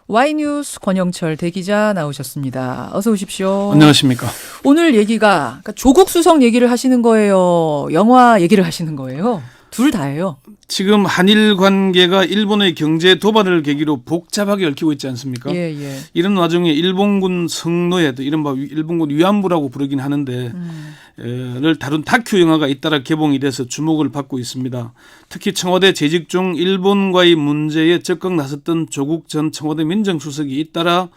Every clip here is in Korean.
Y뉴스 권영철 대기자 나오셨습니다. 어서 오십시오. 안녕하십니까. 오늘 얘기가 그러니까 조국 수석 얘기를 하시는 거예요? 영화 얘기를 하시는 거예요? 둘 다예요. 지금 한일 관계가 일본의 경제 도발을 계기로 복잡하게 얽히고 있지 않습니까? 예, 예. 이런 와중에 일본군 성노예, 이른바 일본군 위안부라고 부르긴 하는데 를 다룬 다큐 영화가 잇따라 개봉이 돼서 주목을 받고 있습니다. 특히 청와대 재직 중 일본과의 문제에 적극 나섰던 조국 전 청와대 민정수석이 잇따라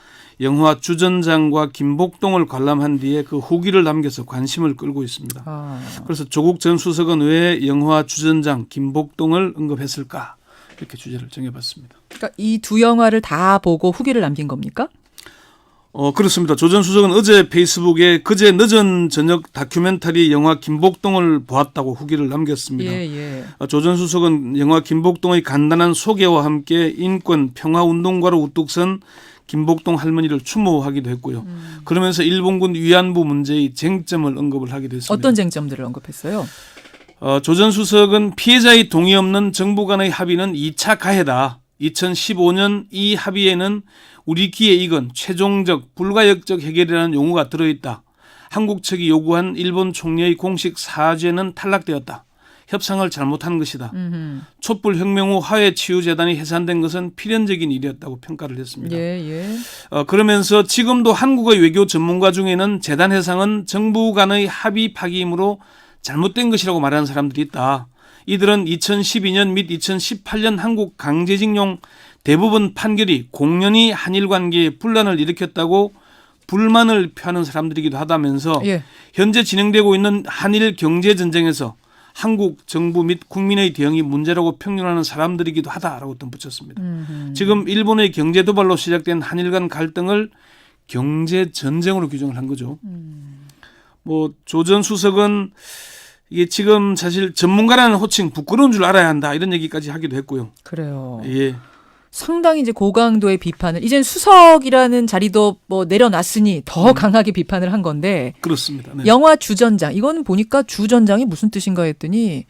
영화 주전장과 김복동을 관람한 뒤에 그 후기를 남겨서 관심을 끌고 있습니다. 그래서 조국 전 수석은 왜 영화 주전장, 김복동을 언급했을까? 이렇게 주제를 정해봤습니다. 그러니까 이 두 영화를 다 보고 후기를 남긴 겁니까? 그렇습니다. 조 전 수석은 어제 페이스북에 그제 늦은 저녁 다큐멘터리 영화 김복동을 보았다고 후기를 남겼습니다. 예, 예. 조 전 수석은 영화 김복동의 간단한 소개와 함께 인권, 평화운동가로 우뚝 선 김복동 할머니를 추모하기도 했고요. 그러면서 일본군 위안부 문제의 쟁점을 언급을 하기도 했습니다. 어떤 쟁점들을 언급했어요? 조 전 수석은 피해자의 동의 없는 정부 간의 합의는 2차 가해다. 2015년 이 합의에는 우리 귀에 익은 최종적 불가역적 해결이라는 용어가 들어있다. 한국 측이 요구한 일본 총리의 공식 사죄는 탈락되었다. 협상을 잘못한 것이다. 촛불혁명 후 화해치유재단이 해산된 것은 필연적인 일이었다고 평가를 했습니다. 예, 예. 그러면서 지금도 한국의 외교 전문가 중에는 재단 해상은 정부 간의 합의 파기이므로 잘못된 것이라고 말하는 사람들이 있다. 이들은 2012년 및 2018년 한국 강제징용 대부분 판결이 공연히 한일 관계에 분란을 일으켰다고 불만을 표하는 사람들이기도 하다면서 예. 현재 진행되고 있는 한일 경제전쟁에서 한국 정부 및 국민의 대응이 문제라고 평론하는 사람들이기도 하다라고 덧붙였습니다. 지금 일본의 경제 도발로 시작된 한일 간 갈등을 경제전쟁으로 규정을 한 거죠. 뭐 조 전 수석은 이게 지금 사실 전문가라는 호칭 부끄러운 줄 알아야 한다 이런 얘기까지 하기도 했고요. 그래요. 예. 상당히 이제 고강도의 비판을 이젠 수석이라는 자리도 뭐 내려놨으니 더 강하게 비판을 한 건데 그렇습니다. 네. 영화 주전장 이거는 보니까 주전장이 무슨 뜻인가 했더니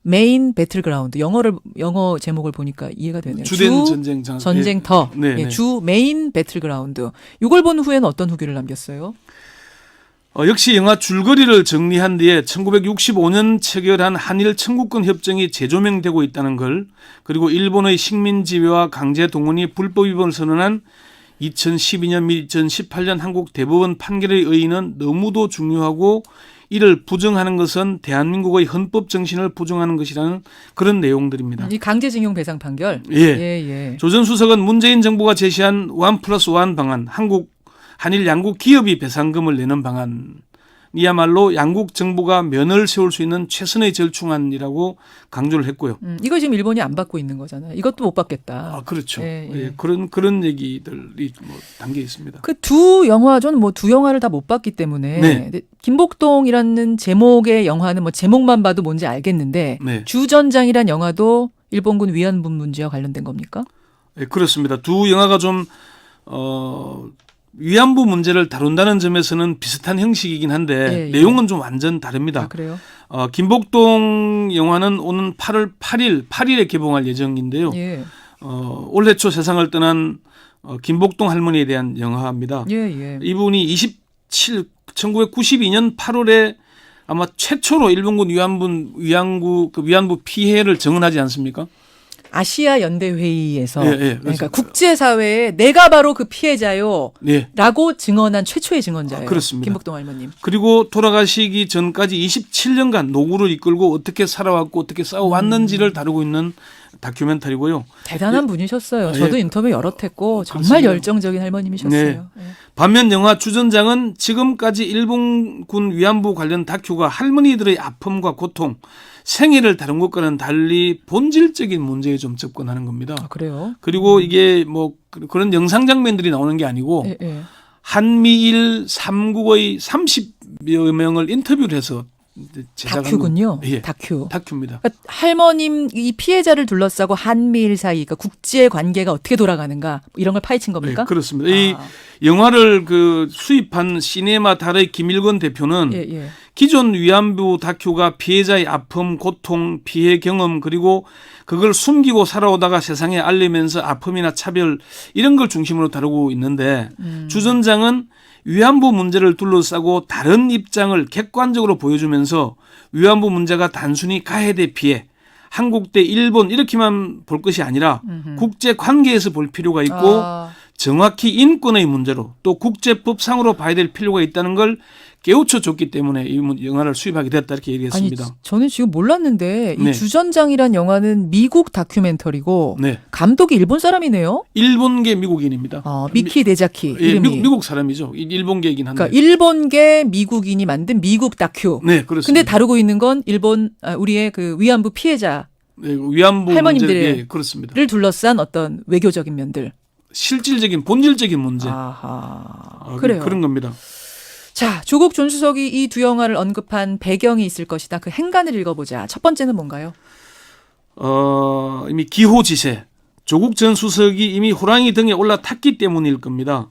메인 배틀그라운드 영어 제목을 보니까 이해가 되네요. 주된 전쟁장 전쟁터 네, 네. 주 메인 배틀그라운드 이걸 본 후에는 어떤 후기를 남겼어요? 역시 영화 줄거리를 정리한 뒤에 1965년 체결한 한일 청구권 협정이 재조명되고 있다는 걸 그리고 일본의 식민 지배와 강제 동원이 불법 위반을 선언한 2012년 및 2018년 한국 대법원 판결의 의의는 너무도 중요하고 이를 부정하는 것은 대한민국의 헌법 정신을 부정하는 것이라는 그런 내용들입니다. 이 강제징용 배상 판결. 예. 예. 조 전 수석은 문재인 정부가 제시한 1+1 방안, 한일 양국 기업이 배상금을 내는 방안이야말로 양국 정부가 면을 세울 수 있는 최선의 절충안이라고 강조를 했고요. 이거 지금 일본이 안 받고 있는 거잖아요. 이것도 못 받겠다. 그렇죠. 예. 예, 그런 얘기들이 뭐 담겨 있습니다. 그 두 영화 저는 뭐 두 영화를 다 못 봤기 때문에 네. 김복동이라는 제목의 영화는 뭐 제목만 봐도 뭔지 알겠는데 네. 주전장이란 영화도 일본군 위안부 문제와 관련된 겁니까? 예, 그렇습니다. 두 영화가 좀 위안부 문제를 다룬다는 점에서는 비슷한 형식이긴 한데 예. 내용은 좀 완전 다릅니다. 그래요? 김복동 영화는 오는 8월 8일에 개봉할 예정인데요. 예. 올해 초 세상을 떠난 김복동 할머니에 대한 영화입니다. 예. 이분이 1992년 8월에 아마 최초로 일본군 위안부 피해를 증언하지 않습니까? 아시아 연대 회의에서 예, 그러니까 국제사회에 내가 바로 그 피해자요. 예. 라고 증언한 최초의 증언자예요. 그렇습니다. 김복동 할머님. 그리고 돌아가시기 전까지 27년간 노구를 이끌고 어떻게 살아왔고 어떻게 싸워왔는지를 다루고 있는 다큐멘터리고요. 대단한 분이셨어요. 예. 저도 인터뷰 여러 했고 정말 그렇습니다. 열정적인 할머님이셨어요. 예. 반면 영화 주전장은 지금까지 일본군 위안부 관련 다큐가 할머니들의 아픔과 고통, 생애를 다룬 것과는 달리 본질적인 문제에 좀 접근하는 겁니다. 그래요? 그리고 이게 뭐 그런 영상 장면들이 나오는 게 아니고 예. 한미일 3국의 30여 명을 인터뷰를 해서 제작한 다큐군요. 예, 다큐. 다큐입니다. 그러니까 할머님 이 피해자를 둘러싸고 한미일 사이, 그러니까 국제 관계가 어떻게 돌아가는가 이런 걸 파헤친 겁니까? 네, 그렇습니다. 이 영화를 수입한 시네마 달의 김일건 대표는 예. 기존 위안부 다큐가 피해자의 아픔, 고통, 피해 경험 그리고 그걸 숨기고 살아오다가 세상에 알리면서 아픔이나 차별 이런 걸 중심으로 다루고 있는데 주전장은 위안부 문제를 둘러싸고 다른 입장을 객관적으로 보여주면서 위안부 문제가 단순히 가해대 피해, 한국 대 일본 이렇게만 볼 것이 아니라 국제 관계에서 볼 필요가 있고 정확히 인권의 문제로 또 국제법상으로 봐야 될 필요가 있다는 걸 깨우쳐 줬기 때문에 이 영화를 수입하게 됐다 이렇게 얘기했습니다. 아니, 저는 지금 몰랐는데 네. 이 주전장이란 영화는 미국 다큐멘터리고 네. 감독이 일본 사람이네요. 일본계 미국인입니다. 미키 데자키 예, 이름이. 미국 사람이죠. 일본계이긴 한데. 그러니까 일본계 미국인이 만든 미국 다큐. 네, 그렇습니다. 근데 다루고 있는 건 우리의 그 위안부 피해자를 네, 위안부 할머님들을 문제, 예, 그렇습니다. 둘러싼 어떤 외교적인 면들. 실질적인 본질적인 문제. 아하. 그래요. 그런 겁니다. 자, 조국 존수석이 이 두 영화를 언급한 배경이 있을 것이다. 그 행간을 읽어보자. 첫 번째는 뭔가요? 이미 기호지세. 조국 전 수석이 이미 호랑이 등에 올라탔기 때문일 겁니다.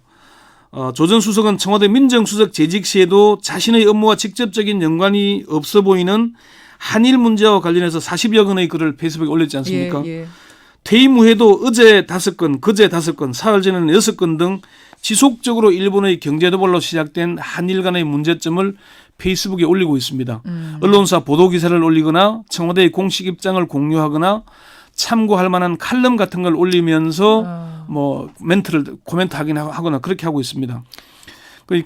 조 전 수석은 청와대 민정수석 재직 시에도 자신의 업무와 직접적인 연관이 없어 보이는 한일 문제와 관련해서 40여 건의 글을 페이스북에 올렸지 않습니까? 예. 퇴임 후에도 어제 5건, 그제 5건, 사흘 전에는 6건 등 지속적으로 일본의 경제도발로 시작된 한일 간의 문제점을 페이스북에 올리고 있습니다. 언론사 보도기사를 올리거나 청와대의 공식 입장을 공유하거나 참고할 만한 칼럼 같은 걸 올리면서 뭐 코멘트 하거나 그렇게 하고 있습니다.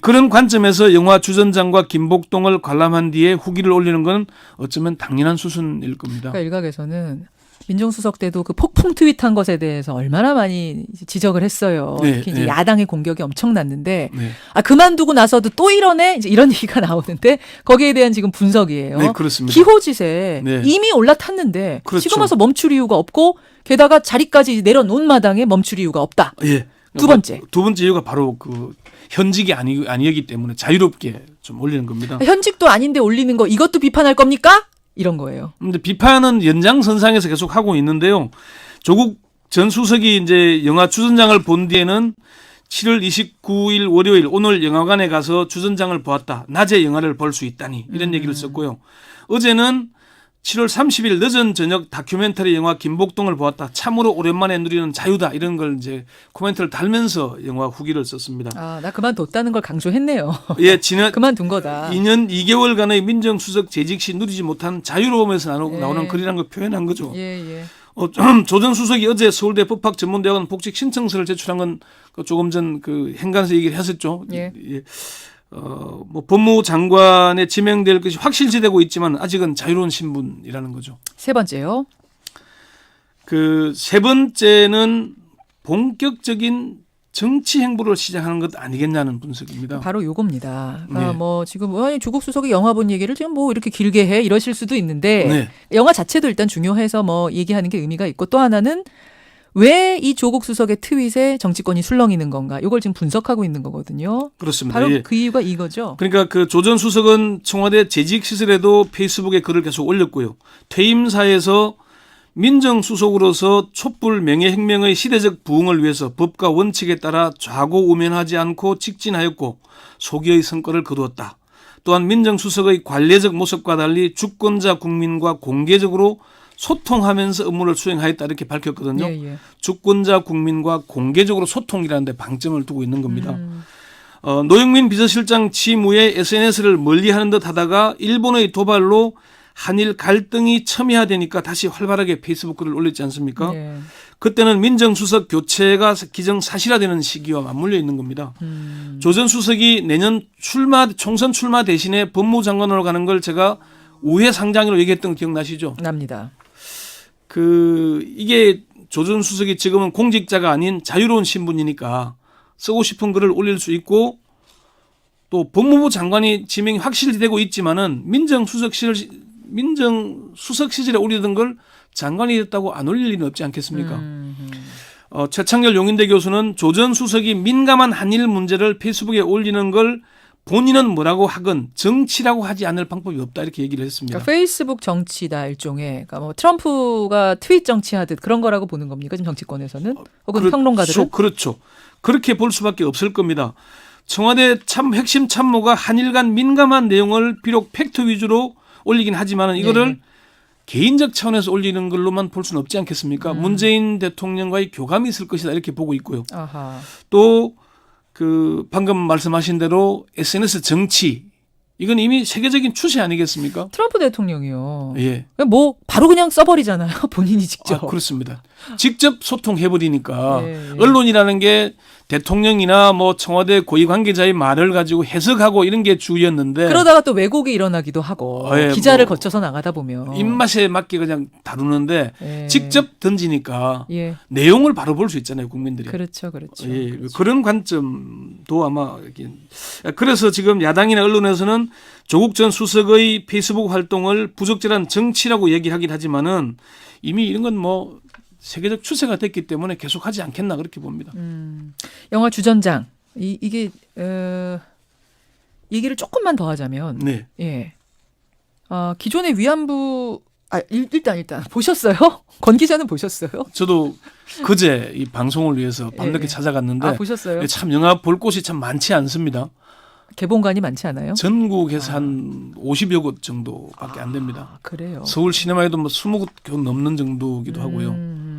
그런 관점에서 영화 주전장과 김복동을 관람한 뒤에 후기를 올리는 건 어쩌면 당연한 수순일 겁니다. 그러니까 일각에서는 민정수석 때도 그 폭풍 트윗한 것에 대해서 얼마나 많이 지적을 했어요. 네, 특히 이제 네. 야당의 공격이 엄청났는데 네. 그만두고 나서도 또 이러네 이제 이런 얘기가 나오는데 거기에 대한 지금 분석이에요. 네, 그렇습니다. 기호지세 네. 이미 올라탔는데 그렇죠. 지금 와서 멈출 이유가 없고 게다가 자리까지 내려놓은 마당에 멈출 이유가 없다. 예. 두 번째. 두 번째 이유가 바로 그 현직이 아니었기 때문에 자유롭게 좀 올리는 겁니다. 현직도 아닌데 올리는 거 이것도 비판할 겁니까? 이런 거예요. 근데 비판은 연장선상에서 계속 하고 있는데요. 조국 전 수석이 이제 영화 주전장을 본 뒤에는 7월 29일 월요일 오늘 영화관에 가서 주전장을 보았다. 낮에 영화를 볼 수 있다니 이런 얘기를 썼고요. 어제는 7월 30일 늦은 저녁 다큐멘터리 영화 김복동을 보았다. 참으로 오랜만에 누리는 자유다. 이런 걸 이제 코멘트를 달면서 영화 후기를 썼습니다. 나 그만뒀다는 걸 강조했네요. 예, 지난 그만둔 거다. 2년 2개월간의 민정수석 재직 시 누리지 못한 자유로움에서 나오는 글이라는 걸 표현한 거죠. 예. 조 전 수석이 어제 서울대 법학전문대학원 복직 신청서를 제출한 건 조금 전 그 행간에서 얘기를 했었죠. 예. 뭐 법무부 장관에 지명될 것이 확실시되고 있지만 아직은 자유로운 신분이라는 거죠. 세 번째요. 그 세 번째는 본격적인 정치 행보를 시작하는 것 아니겠냐는 분석입니다. 바로 요겁니다. 네. 뭐 지금 조국 수석이 영화 본 얘기를 지금 뭐 이렇게 길게 해 이러실 수도 있는데 네. 영화 자체도 일단 중요해서 뭐 얘기하는 게 의미가 있고 또 하나는 왜 이 조국 수석의 트윗에 정치권이 술렁이는 건가? 이걸 지금 분석하고 있는 거거든요. 그렇습니다. 바로 예. 그 이유가 이거죠. 그러니까 그 조 전 수석은 청와대 재직 시절에도 페이스북에 글을 계속 올렸고요. 퇴임사에서 민정수석으로서 촛불 명예혁명의 시대적 부흥을 위해서 법과 원칙에 따라 좌고우면하지 않고 직진하였고 소기의 성과를 거두었다. 또한 민정수석의 관례적 모습과 달리 주권자 국민과 공개적으로 소통하면서 업무를 수행하였다 이렇게 밝혔거든요. 예. 주권자 국민과 공개적으로 소통이라는 데 방점을 두고 있는 겁니다. 노영민 비서실장 취임 후에 SNS를 멀리하는 듯 하다가 일본의 도발로 한일 갈등이 첨예화되니까 다시 활발하게 페이스북 글을 올렸지 않습니까? 예. 그때는 민정수석 교체가 기정사실화되는 시기와 맞물려 있는 겁니다. 조 전 수석이 내년 총선 출마 대신에 법무장관으로 가는 걸 제가 우회상장이라고 얘기했던 거 기억나시죠? 납니다. 이게 조 전 수석이 지금은 공직자가 아닌 자유로운 신분이니까 쓰고 싶은 글을 올릴 수 있고 또 법무부 장관이 지명이 확실히 되고 있지만은 민정수석 시절에 올리던 걸 장관이 됐다고 안 올릴 리는 없지 않겠습니까? 최창렬 용인대 교수는 조 전 수석이 민감한 한일 문제를 페이스북에 올리는 걸 본인은 뭐라고 하건 정치라고 하지 않을 방법이 없다 이렇게 얘기를 했습니다. 그러니까 페이스북 정치다 일종의. 그러니까 뭐 트럼프가 트윗 정치하듯 그런 거라고 보는 겁니까? 지금 정치권에서는 혹은 평론가들은? 그렇죠. 그렇게 볼 수밖에 없을 겁니다. 청와대 핵심 참모가 한일 간 민감한 내용을 비록 팩트 위주로 올리긴 하지만 이거를 개인적 차원에서 올리는 걸로만 볼 수는 없지 않겠습니까? 문재인 대통령과의 교감이 있을 것이다 이렇게 보고 있고요. 아하. 또 그 방금 말씀하신 대로 SNS 정치 이건 이미 세계적인 추세 아니겠습니까? 트럼프 대통령이요. 예. 뭐 바로 그냥 써버리잖아요. 본인이 직접. 그렇습니다. 직접 소통해버리니까 예. 언론이라는 게 대통령이나 뭐 청와대 고위 관계자의 말을 가지고 해석하고 이런 게 주였는데 그러다가 또 왜곡이 일어나기도 하고 예, 기자를 뭐 거쳐서 나가다 보면 입맛에 맞게 그냥 다루는데 예. 직접 던지니까 예. 내용을 바로 볼 수 있잖아요, 국민들이. 그렇죠. 그렇죠. 예, 그렇죠. 그런 관점도 아마 그래서 지금 야당이나 언론에서는 조국 전 수석의 페이스북 활동을 부적절한 정치라고 얘기하긴 하지만은 이미 이런 건 뭐 세계적 추세가 됐기 때문에 계속하지 않겠나 그렇게 봅니다. 영화 주전장 이게 얘기를 조금만 더 하자면 네. 예. 기존의 위안부 일단 보셨어요? 권 기자는 보셨어요? 저도 그제 이 방송을 위해서 밤늦게 예. 찾아갔는데 보셨어요? 참 영화 볼 곳이 참 많지 않습니다. 개봉관이 많지 않아요? 전국에서 한 50여 곳 정도밖에 안 됩니다. 그래요. 서울 시네마에도 뭐 20곳 넘는 정도기도 하고요.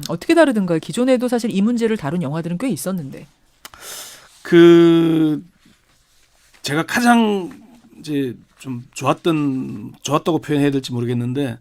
어떻게 다르든가요? 기존에도 사실 이 문제를 다룬 영화들은 꽤 있었는데. 제가 가장 이제 좀 좋았다고 표현해야 될지 모르겠는데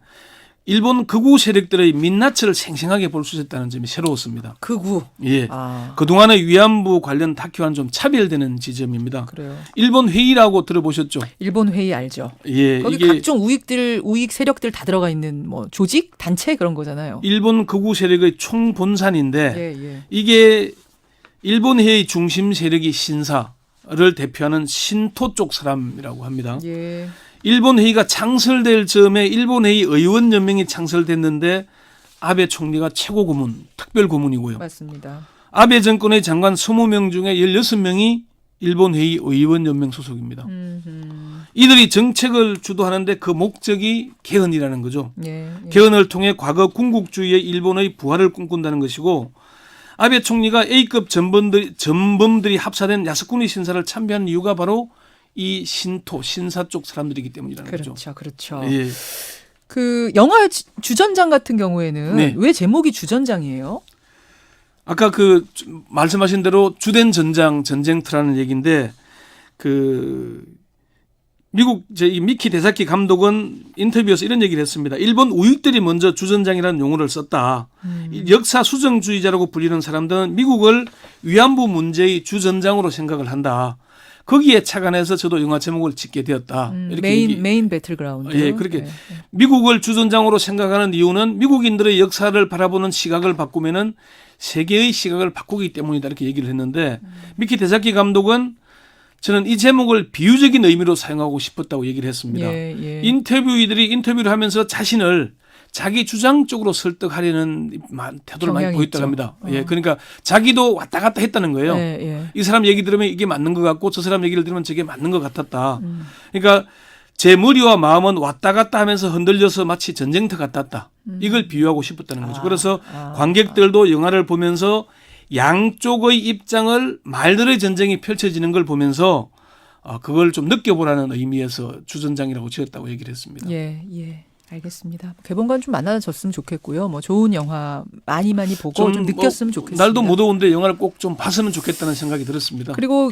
일본 극우 세력들의 민낯을 생생하게 볼 수 있었다는 점이 새로웠습니다. 극우. 예. 그동안의 위안부 관련 다큐와는 좀 차별되는 지점입니다. 그래요. 일본 회의라고 들어보셨죠? 일본 회의 알죠? 예. 거기 이게 각종 우익 세력들 다 들어가 있는 뭐 조직, 단체 그런 거잖아요. 일본 극우 세력의 총본산인데 예. 이게 일본 회의 중심 세력이 신사를 대표하는 신토 쪽 사람이라고 합니다. 예. 일본 회의가 창설될 즈음에 일본 회의 의원 연맹이 창설됐는데 아베 총리가 최고 고문, 특별 고문이고요. 맞습니다. 아베 정권의 장관 20명 중에 16명이 일본 회의 의원 연맹 소속입니다. 이들이 정책을 주도하는데 그 목적이 개헌이라는 거죠. 예. 개헌을 통해 과거 군국주의의 일본의 부활을 꿈꾼다는 것이고 아베 총리가 A급 전범들이 합사된 야스쿠니 신사를 참배한 이유가 바로 이 신사 쪽 사람들이기 때문이라는 거죠. 그렇죠. 예. 그 영화 주전장 같은 경우에는 네. 왜 제목이 주전장이에요? 아까 말씀하신 대로 주된 전쟁터라는 얘기인데 미국 이 미키 데사키 감독은 인터뷰에서 이런 얘기를 했습니다. 일본 우익들이 먼저 주전장이라는 용어를 썼다. 역사 수정주의자라고 불리는 사람들은 미국을 위안부 문제의 주전장으로 생각을 한다. 거기에 착안해서 저도 영화 제목을 짓게 되었다. 이렇게 메인 배틀그라운드. 예, 그렇게 미국을 주전장으로 생각하는 이유는 미국인들의 역사를 바라보는 시각을 바꾸면은 세계의 시각을 바꾸기 때문이다 이렇게 얘기를 했는데 미키 데사키 감독은 저는 이 제목을 비유적인 의미로 사용하고 싶었다고 얘기를 했습니다. 인터뷰이들이 인터뷰를 하면서 자신을 자기 주장 쪽으로 설득하려는 태도를 많이 보였다고 합니다. 예, 그러니까 자기도 왔다 갔다 했다는 거예요. 이 사람 얘기 들으면 이게 맞는 것 같고 저 사람 얘기를 들으면 저게 맞는 것 같았다. 그러니까 제 머리와 마음은 왔다 갔다 하면서 흔들려서 마치 전쟁터 같았다. 이걸 비유하고 싶었다는 거죠. 그래서 관객들도 영화를 보면서 양쪽의 입장을 말들의 전쟁이 펼쳐지는 걸 보면서 그걸 좀 느껴보라는 의미에서 주전장이라고 지었다고 얘기를 했습니다. 예. 알겠습니다. 개봉관 좀 많아졌으면 좋겠고요. 뭐 좋은 영화 많이 보고 좀 느꼈으면 좋겠습니다. 날도 무더운데 영화를 꼭 좀 봤으면 좋겠다는 생각이 들었습니다. 그리고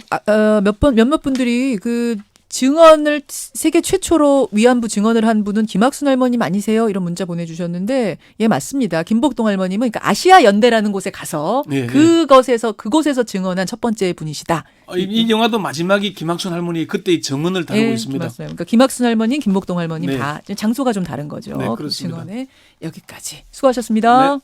몇몇 분들이 그 증언을 세계 최초로 위안부 증언을 한 분은 김학순 할머님 아니세요? 이런 문자 보내주셨는데 예 맞습니다. 김복동 할머님은 그러니까 아시아 연대라는 곳에 가서 그곳에서 증언한 첫 번째 분이시다. 이 영화도 마지막이 김학순 할머니 그때의 증언을 다루고 있습니다. 맞아요. 그러니까 김학순 할머님, 김복동 할머님 네. 다 장소가 좀 다른 거죠. 네, 그 그렇습니다. 증언에 여기까지 수고하셨습니다.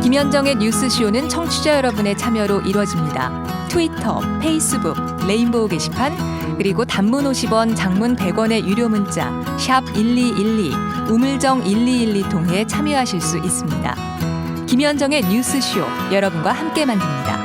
김현정의 뉴스쇼는 청취자 여러분의 참여로 이루어집니다. 트위터, 페이스북, 레인보우 게시판, 그리고 단문 50원, 장문 100원의 유료 문자 샵 1212, 우물정 1212 통해 참여하실 수 있습니다. 김현정의 뉴스쇼, 여러분과 함께 만듭니다.